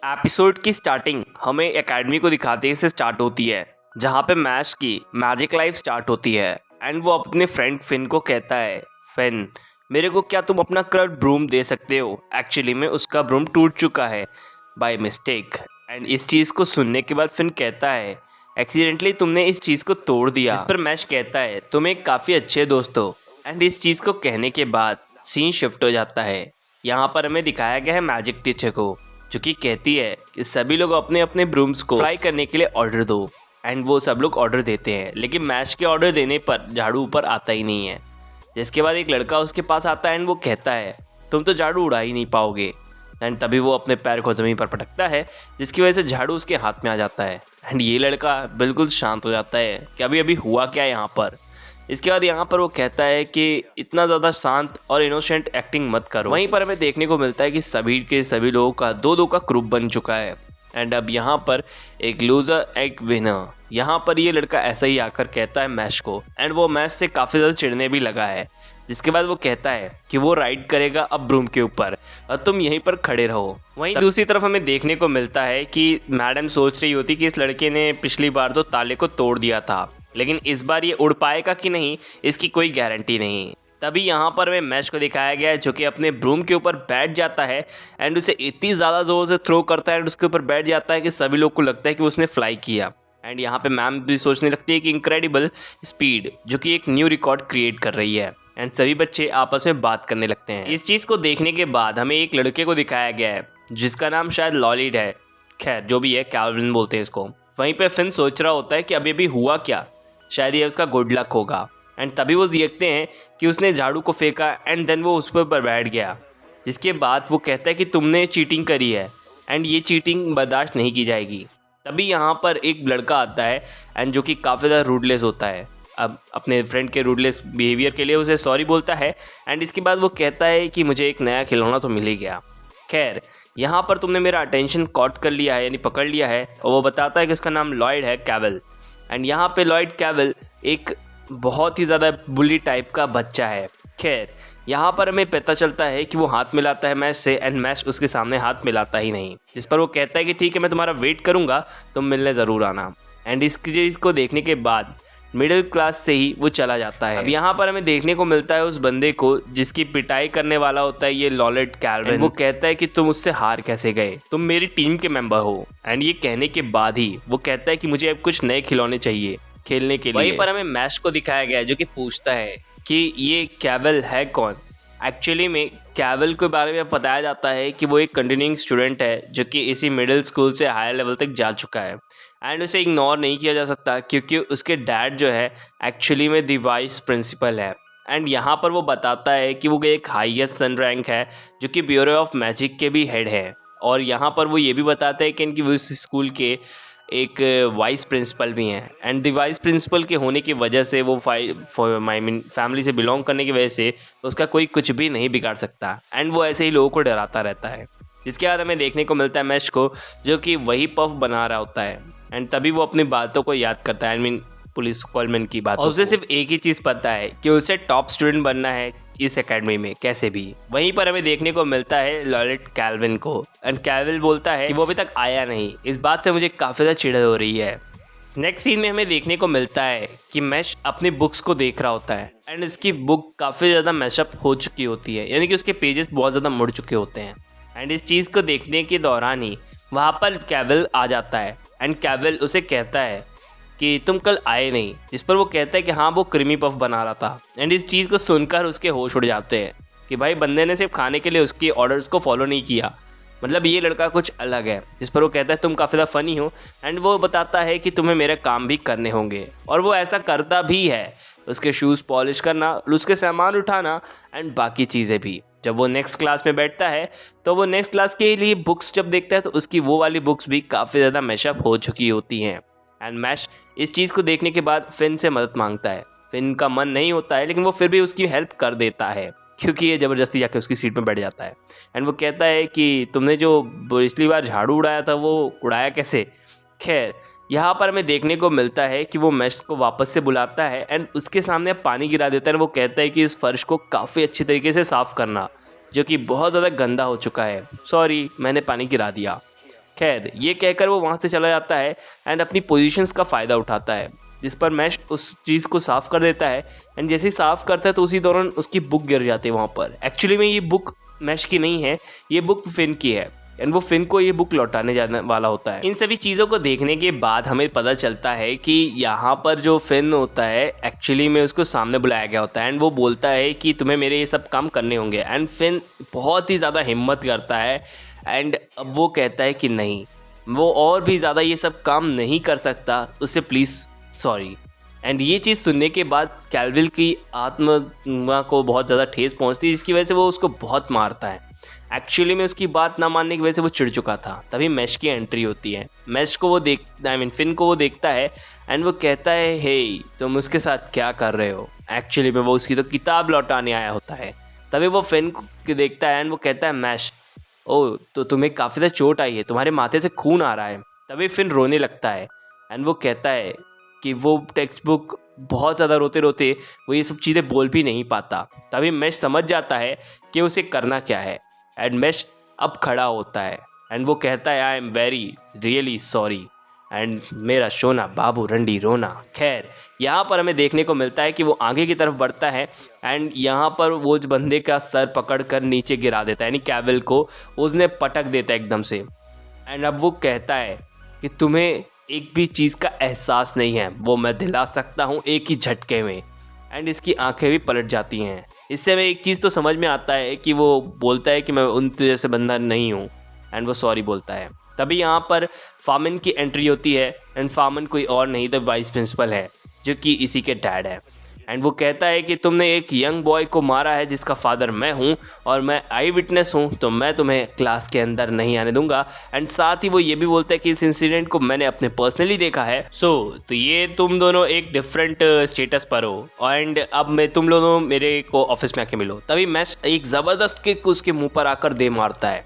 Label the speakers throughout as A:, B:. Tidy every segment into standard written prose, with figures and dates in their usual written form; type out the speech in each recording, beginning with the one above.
A: Episode की starting हमें academy को दिखाते से स्टार्ट होती है, जहाँ पे मैश की मैजिक लाइफ स्टार्ट होती है एंड वो अपने फ्रेंड फिन को कहता है, फिन मेरे को क्या तुम अपना कर्व ब्रूम दे सकते हो। एक्चुअली में उसका ब्रूम टूट चुका है बाय मिस्टेक। एंड इस चीज़ को सुनने के बाद फिन कहता है, एक्सीडेंटली तुमने इस चीज़ को तोड़ दिया। जिस पर मैश कहता है, तुम एक काफ़ी अच्छे दोस्त हो। एंड इस चीज़ को कहने के बाद सीन शिफ्ट हो जाता है। यहाँ पर हमें दिखाया गया है मैजिक टीचर को, जो कि कहती है कि सभी लोग अपने अपने ब्रूम्स को फ्लाई करने के लिए ऑर्डर दो। एंड वो सब लोग ऑर्डर देते हैं, लेकिन मैश के ऑर्डर देने पर झाड़ू ऊपर आता ही नहीं है। जिसके बाद एक लड़का उसके पास आता है एंड वो कहता है, तुम तो झाड़ू उड़ा ही नहीं पाओगे। एंड तभी वो अपने पैर को ज़मीन पर पटकता है, जिसकी वजह से झाड़ू उसके हाथ में आ जाता है। एंड ये लड़का बिल्कुल शांत हो जाता है कि अभी अभी हुआ क्या यहाँ पर। इसके बाद यहाँ पर वो कहता है कि इतना ज़्यादा शांत और इनोसेंट एक्टिंग मत करो। वहीं पर हमें देखने को मिलता है कि सभी के सभी लोगों का दो दो का ग्रुप बन चुका है। एंड अब यहाँ पर एक लूज़र एक विनर, यहाँ पर ये लड़का ऐसा ही आकर कहता है मैश को। एंड वो मैश से काफ़ी ज़्यादा चिढ़ने भी लगा है। जिसके बाद वो कहता है कि वो राइड करेगा अब ब्रूम के ऊपर और तुम यहीं पर खड़े रहो। वहीं दूसरी तरफ हमें देखने को मिलता है कि मैडम सोच रही होती कि इस लड़के ने पिछली बार तो ताले को तोड़ दिया था, लेकिन इस बार ये उड़ पाएगा कि नहीं इसकी कोई गारंटी नहीं। तभी यहाँ पर हमें मैश को दिखाया गया है, जो कि अपने ब्रूम के ऊपर बैठ जाता है एंड उसे इतनी ज़्यादा ज़ोर से थ्रो करता है एंड उसके ऊपर बैठ जाता है कि सभी लोग को लगता है कि उसने फ्लाई किया। एंड यहाँ पे मैम भी सोचने लगती है कि इनक्रेडिबल स्पीड, जो कि एक न्यू रिकॉर्ड क्रिएट कर रही है। एंड सभी बच्चे आपस में बात करने लगते हैं। इस चीज़ को देखने के बाद हमें एक लड़के को दिखाया गया है, जिसका नाम शायद लॉलिड है। खैर जो भी है, कैल्विन बोलते हैं इसको। वहीं पर फिन सोच रहा होता है कि अभी अभी हुआ क्या, शायद ये उसका गुड लक होगा। एंड तभी वो देखते हैं कि उसने झाड़ू को फेंका एंड देन वो उस पर बैठ गया। जिसके बाद वो कहता है कि तुमने चीटिंग करी है एंड ये चीटिंग बर्दाश्त नहीं की जाएगी। तभी यहाँ पर एक लड़का आता है एंड जो कि काफ़ी ज़्यादा रूडलेस होता है। अब अपने फ्रेंड के रूडलेस बिहेवियर के लिए उसे सॉरी बोलता है एंड इसके बाद वो कहता है कि मुझे एक नया खिलौना तो मिल ही गया। खैर यहाँ पर तुमने मेरा अटेंशन कॉट कर लिया है, यानी पकड़ लिया है। और वो बताता है कि उसका नाम लॉयड है कैवल। एंड यहाँ पे लॉयड कैवल एक बहुत ही ज़्यादा बुली टाइप का बच्चा है। खैर यहाँ पर हमें पता चलता है कि वो हाथ मिलाता है मैश से एंड मैश उसके सामने हाथ मिलाता ही नहीं। जिस पर वो कहता है कि ठीक है, मैं तुम्हारा वेट करूँगा, तुम मिलने ज़रूर आना। एंड इस चीज़ को देखने के बाद मिडिल क्लास से ही वो चला जाता है। अब यहाँ पर हमें देखने को मिलता है उस बंदे को जिसकी पिटाई करने वाला होता है ये लॉयड कैल्विन। वो कहता है कि तुम उससे हार कैसे गए, तुम मेरी टीम के मेंबर हो। एंड ये कहने के बाद ही वो कहता है कि मुझे अब कुछ नए खिलौने चाहिए खेलने के लिए। वहीं पर हमें मैश को दिखाया गया है, जो कि पूछता है कि ये कैवल है कौन। एक्चुअली में कैवल के बारे में बताया जाता है कि वो एक कंटिन्यूइंग स्टूडेंट है, जो कि इसी मिडिल स्कूल से हायर लेवल तक जा चुका है। एंड उसे इग्नोर नहीं किया जा सकता क्योंकि उसके डैड जो है एक्चुअली में द वाइस प्रिंसिपल है। एंड यहाँ पर वो बताता है कि वो एक हाईएस्ट सन रैंक है, जो कि ब्यूरो ऑफ मैजिक के भी हेड है। और यहाँ पर वो ये भी बताते हैं कि इनकी उस स्कूल के एक वाइस प्रिंसिपल भी हैं। एंड द वाइस प्रिंसिपल के होने की वजह से वो फैमिली से बिलोंग करने की वजह से उसका कोई कुछ भी नहीं बिगाड़ सकता। एंड वो ऐसे ही लोगों को डराता रहता है। जिसके बाद हमें देखने को मिलता है मैश को, जो कि वही पफ बना रहा होता है। एंड तभी वो अपनी बातों को याद करता है, आई मीन पुलिस कॉलमैन की बात। उसे सिर्फ एक ही चीज़ पता है कि उसे टॉप स्टूडेंट बनना है इस एकेडमी में कैसे भी। वहीं पर हमें देखने को मिलता है लॉयड कैल्विन को। एंड कैल्विन बोलता है कि वो अभी तक आया नहीं, इस बात से मुझे काफ़ी ज़्यादा चिढ़ हो रही है। नेक्स्ट सीन में हमें देखने को मिलता है कि मैश अपनी बुक्स को देख रहा होता है एंड इसकी बुक काफ़ी ज़्यादा मैशअप हो चुकी होती है, यानी कि उसके पेजेस बहुत ज़्यादा मुड़ चुके होते हैं। एंड इस चीज़ को देखने के दौरान ही वहाँ पर कैवल आ जाता है एंड कैवल उसे कहता है कि तुम कल आए नहीं। जिस पर वो कहता है कि हाँ, वो क्रीमी पफ बना रहा था। एंड इस चीज़ को सुनकर उसके होश उड़ जाते हैं कि भाई बंदे ने सिर्फ खाने के लिए उसकी ऑर्डर्स को फॉलो नहीं किया, मतलब ये लड़का कुछ अलग है। जिस पर वो कहता है तुम काफ़ी ज़्यादा फ़नी हो। एंड वो बताता है कि तुम्हें मेरे काम भी करने होंगे, और वो ऐसा करता भी है। उसके शूज़ पॉलिश करना, उसके सामान उठाना एंड बाकी चीज़ें भी। जब वो नेक्स्ट क्लास में बैठता है तो वो नेक्स्ट क्लास के लिए बुक्स जब देखता है तो उसकी वो वाली बुक्स भी काफ़ी ज़्यादा मैशअप हो चुकी होती हैं। एंड मैश इस चीज़ को देखने के बाद फिन से मदद मांगता है। फिन का मन नहीं होता है, लेकिन वो फिर भी उसकी हेल्प कर देता है क्योंकि ये ज़बरदस्ती जाके उसकी सीट में बैठ जाता है। एंड वो कहता है कि तुमने जो पिछली बार झाड़ू उड़ाया था वो उड़ाया कैसे। खैर यहाँ पर हमें देखने को मिलता है कि वो मैश को वापस से बुलाता है एंड उसके सामने पानी गिरा देता है। वो कहता है कि इस फर्श को काफ़ी अच्छी तरीके से साफ़ करना, जो कि बहुत ज़्यादा गंदा हो चुका है। सॉरी, मैंने पानी गिरा दिया। खैर ये कहकर वो वहाँ से चला जाता है एंड अपनी पोजीशंस का फ़ायदा उठाता है, जिस पर मैश उस चीज़ को साफ़ कर देता है। एंड जैसे ही साफ़ करता है तो उसी दौरान उसकी बुक गिर जाती है वहाँ पर। एक्चुअली में ये बुक मैश की नहीं है, ये बुक फिन की है एंड वो फिन को ये बुक लौटाने जाने वाला होता है। इन सभी चीज़ों को देखने के बाद हमें पता चलता है कि यहाँ पर जो फिन होता है एक्चुअली में उसको सामने बुलाया गया होता है एंड वो बोलता है कि तुम्हें मेरे ये सब काम करने होंगे। एंड फिन बहुत ही ज़्यादा हिम्मत करता है एंड अब वो कहता है कि नहीं, वो और भी ज़्यादा ये सब काम नहीं कर सकता, उससे प्लीज़ सॉरी। एंड ये चीज़ सुनने के बाद कैल्विल की आत्मा को बहुत ज़्यादा ठेस पहुंचती है, जिसकी वजह से वो उसको बहुत मारता है। एक्चुअली में उसकी बात ना मानने की वजह से वो चिढ़ चुका था। तभी मैश की एंट्री होती है। मैश को वो फिन को वो देखता है एंड वो कहता है, हे तुम उसके साथ क्या कर रहे हो। एक्चुअली में वो उसकी तो किताब लौटाने आया होता है। तभी वो फिन को देखता है एंड वो कहता है, मैश ओ तो तुम्हें काफ़ी ज़्यादा चोट आई है, तुम्हारे माथे से खून आ रहा है। तभी फिन रोने लगता है एंड वो कहता है कि वो टेक्स्ट बुक बहुत ज़्यादा रोते रोते वो ये सब चीज़ें बोल भी नहीं पाता। तभी मैश समझ जाता है कि उसे करना क्या है एंड मैश अब खड़ा होता है एंड वो कहता है, I am very really sorry and मेरा सोना बाबू रंडी रोना। खैर यहाँ पर हमें देखने को मिलता है कि वो आगे की तरफ बढ़ता है एंड यहाँ पर वो बंदे का सर पकड़कर नीचे गिरा देता है, यानी कैविल को उसने पटक देता है एकदम से। एंड अब वो कहता है कि तुम्हें एक भी चीज़ का एहसास नहीं है, वो मैं दिला सकता हूँ एक ही झटके में। एंड इसकी आंखें भी पलट जाती हैं। इससे हमें एक चीज़ तो समझ में आता है कि वो बोलता है कि मैं उन जैसे बंदा नहीं हूँ एंड वो सॉरी बोलता है। तभी यहाँ पर फामिन की एंट्री होती है एंड फामिन कोई और नहीं तो वाइस प्रिंसिपल है, जो कि इसी के डैड है। एंड वो कहता है कि तुमने एक यंग बॉय को मारा है जिसका फादर मैं हूँ और मैं आई विटनेस हूँ, तो मैं तुम्हें क्लास के अंदर नहीं आने दूंगा। एंड साथ ही वो ये भी बोलता है कि इस इंसिडेंट को मैंने अपने पर्सनली देखा है। तो ये तुम दोनों एक डिफरेंट स्टेटस पर हो एंड अब मैं तुम दोनों मेरे को ऑफिस में आके मिलो। तभी मैश एक ज़बरदस्त किक उसके मुँह पर आकर दे मारता है,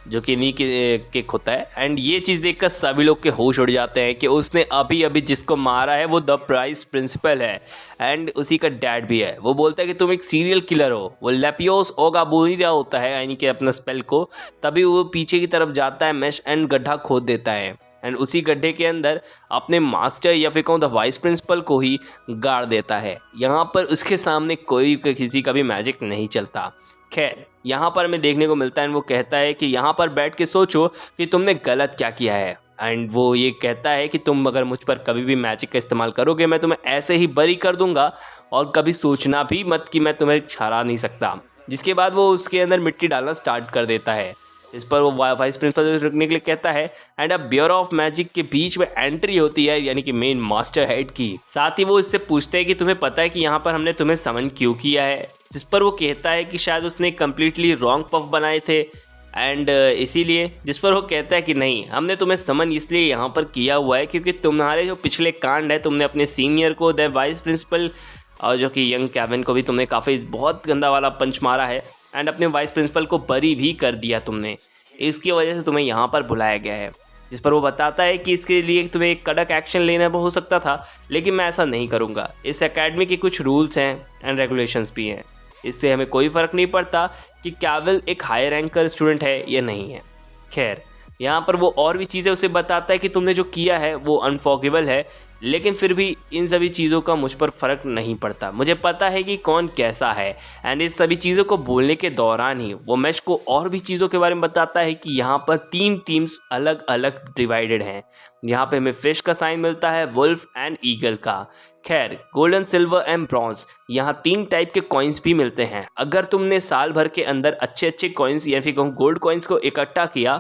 A: जो कि नी किक होता है। एंड ये चीज़ देखकर सभी लोग के होश उड़ जाते हैं कि उसने अभी अभी जिसको मारा है वो द प्राइस प्रिंसिपल है एंड उसी का डैड भी है। वो बोलता है कि तुम एक सीरियल किलर हो। वो लेपियोस ओगा बोल ही रहा होता है, यानी कि अपना स्पेल को। तभी वो पीछे की तरफ जाता है मैश एंड गड्ढा खोद देता है एंड उसी गड्ढे के अंदर अपने मास्टर या फिर कहूँ द वाइस प्रिंसिपल को ही गाड़ देता है। यहाँ पर उसके सामने कोई किसी का भी मैजिक नहीं चलता। खैर यहाँ पर हमें देखने को मिलता है वो कहता है कि यहाँ पर बैठ के सोचो कि तुमने गलत क्या किया है। एंड वो ये कहता है कि तुम अगर मुझ पर कभी भी मैजिक का इस्तेमाल करोगे मैं तुम्हें ऐसे ही बरी कर दूंगा और कभी सोचना भी मत कि मैं तुम्हें हरा नहीं सकता। जिसके बाद वो उसके अंदर मिट्टी डालना स्टार्ट कर देता है। इस पर वो वाइस प्रिंसिपल रुकने के लिए कहता है एंड अब ब्यूरो ऑफ मैजिक के बीच में एंट्री होती है, यानी कि मेन मास्टर हेड की। साथ ही वो इससे पूछते हैं कि तुम्हें पता है कि यहाँ पर हमने तुम्हें समन क्यों किया है। जिस पर वो कहता है कि शायद उसने कम्प्लीटली रॉन्ग पफ बनाए थे एंड इसीलिए। जिस पर वो कहता है कि नहीं, हमने तुम्हें समन इसलिए यहाँ पर किया हुआ है क्योंकि तुम्हारे जो पिछले कांड है, तुमने अपने सीनियर को द वाइस प्रिंसिपल और जो कि यंग कैविन को भी तुमने काफ़ी बहुत गंदा वाला पंच मारा है एंड अपने वाइस प्रिंसिपल को बरी भी कर दिया तुमने, इसकी वजह से तुम्हें यहाँ पर बुलाया गया है। जिस पर वो बताता है कि इसके लिए तुम्हें एक कड़क एक्शन लेना हो सकता था, लेकिन मैं ऐसा नहीं करूँगा। इस एकेडमी के कुछ रूल्स हैं एंड रेगुलेशंस भी हैं, इससे हमें कोई फ़र्क नहीं पड़ता कि कैविल एक हाई रैंकर स्टूडेंट है या नहीं है। खैर यहाँ पर वो और भी चीज़ें उसे बताता है कि तुमने जो किया है वो अनफॉर्गिबल है, लेकिन फिर भी इन सभी चीज़ों का मुझ पर फ़र्क नहीं पड़ता। मुझे पता है कि कौन कैसा है। एंड इस सभी चीज़ों को बोलने के दौरान ही वो मैश को और भी चीज़ों के बारे में बताता है कि यहाँ पर 3 टीम्स अलग अलग डिवाइडेड हैं। यहाँ पे हमें फिश का साइन मिलता है, वुल्फ एंड ईगल का। खैर गोल्डन, सिल्वर एंड ब्रॉन्ज, यहाँ 3 टाइप के कॉइन्स भी मिलते हैं। अगर तुमने साल भर के अंदर अच्छे अच्छे कॉइन्स या फिर कहूँ गोल्ड कॉइन्स को इकट्ठा किया,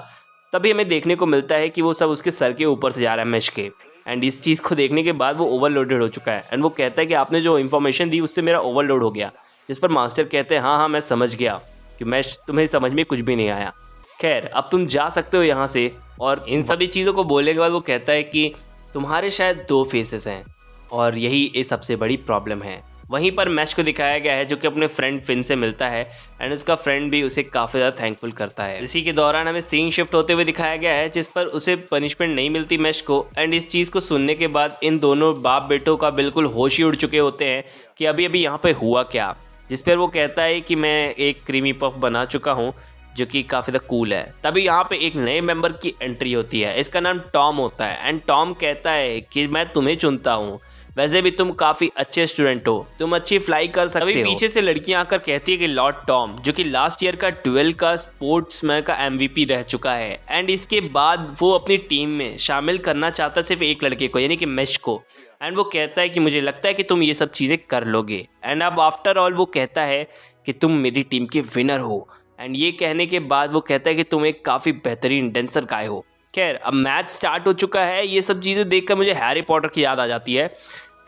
A: तभी हमें देखने को मिलता है कि वो सब उसके सर के ऊपर से जा रहा है मैश के। एंड इस चीज़ को देखने के बाद वो ओवरलोडेड हो चुका है एंड वो कहता है कि आपने जो इन्फॉर्मेशन दी उससे मेरा ओवरलोड हो गया। जिस पर मास्टर कहते हैं हाँ मैं समझ गया कि मैश तुम्हें समझ में कुछ भी नहीं आया। खैर अब तुम जा सकते हो यहाँ से। और इन सभी चीज़ों को बोलने के बाद वो कहता है कि तुम्हारे शायद 2 फेसेस हैं और यही ये सबसे बड़ी प्रॉब्लम है। वहीं पर मैश को दिखाया गया है जो कि अपने फ्रेंड फिन से मिलता है एंड उसका फ्रेंड भी उसे काफ़ी ज़्यादा थैंकफुल करता है। इसी के दौरान हमें सीन शिफ्ट होते हुए दिखाया गया है जिस पर उसे पनिशमेंट नहीं मिलती मैश को। एंड इस चीज़ को सुनने के बाद इन दोनों बाप बेटों का बिल्कुल होश ही उड़ चुके होते हैं कि अभी अभी यहाँ पे हुआ क्या। जिस पर वो कहता है कि मैं एक क्रीमी पफ बना चुका हूँ जो कि काफ़ी ज़्यादा कूल है। तभी यहाँ पे एक नए मेंबर की एंट्री होती है, इसका नाम टॉम होता है एंड टॉम कहता है कि मैं तुम्हें चुनता हूँ, वैसे भी तुम काफ़ी अच्छे स्टूडेंट हो, तुम अच्छी फ्लाई कर सकते हो। पीछे से लड़कियां आकर कहती है कि लॉर्ड टॉम, जो कि लास्ट ईयर का 12 का स्पोर्ट्समैन का MVP रह चुका है एंड इसके बाद वो अपनी टीम में शामिल करना चाहता सिर्फ एक लड़के को, यानी कि मैश को। एंड वो कहता है कि मुझे लगता है कि तुम ये सब चीज़ें कर लोगे। एंड अब आफ्टर ऑल वो कहता है कि तुम मेरी टीम के विनर हो। एंड ये कहने के बाद वो कहता है कि तुम एक काफ़ी बेहतरीन डांसर गाय हो। खैर, अब मैच स्टार्ट हो चुका है। ये सब चीज़ें देखकर मुझे हैरी पॉटर की याद आ जाती है।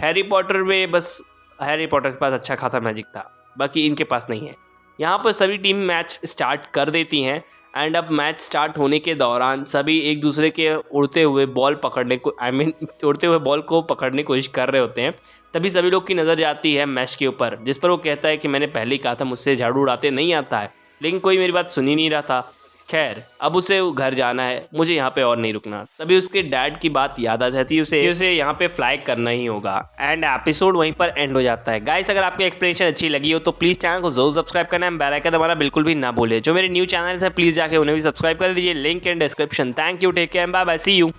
A: हैरी पॉटर में बस हैरी पॉटर के पास अच्छा खासा मैजिक था, बाकी इनके पास नहीं है। यहाँ पर सभी टीम मैच स्टार्ट कर देती हैं एंड अब मैच स्टार्ट होने के दौरान सभी एक दूसरे के उड़ते हुए बॉल को पकड़ने की कोशिश कर रहे होते हैं। तभी सभी लोग की नज़र जाती है मैश के ऊपर, जिस पर वो कहता है कि मैंने पहले ही कहा था मुझसे झाड़ू उड़ाते नहीं आता है, लेकिन कोई मेरी बात सुन ही नहीं रहा था। खैर, अब उसे घर जाना है, मुझे यहाँ पे और नहीं रुकना। तभी उसके डैड की बात याद आ जाती है उसे कि उसे यहाँ पे फ्लाई करना ही होगा एंड एपिसोड वहीं पर एंड हो जाता है। गाइस, अगर आपकी एक्सप्लेनेशन अच्छी लगी हो तो प्लीज़ चैनल को जरूर सब्सक्राइब करना है, बेल आइकन दबाना बिल्कुल भी ना भूले। जो मेरे न्यू चैनल है प्लीज़ जाके उन्हें भी सब्सक्राइब कर दीजिए, link in description. Thank you, take care, bye bye, see you.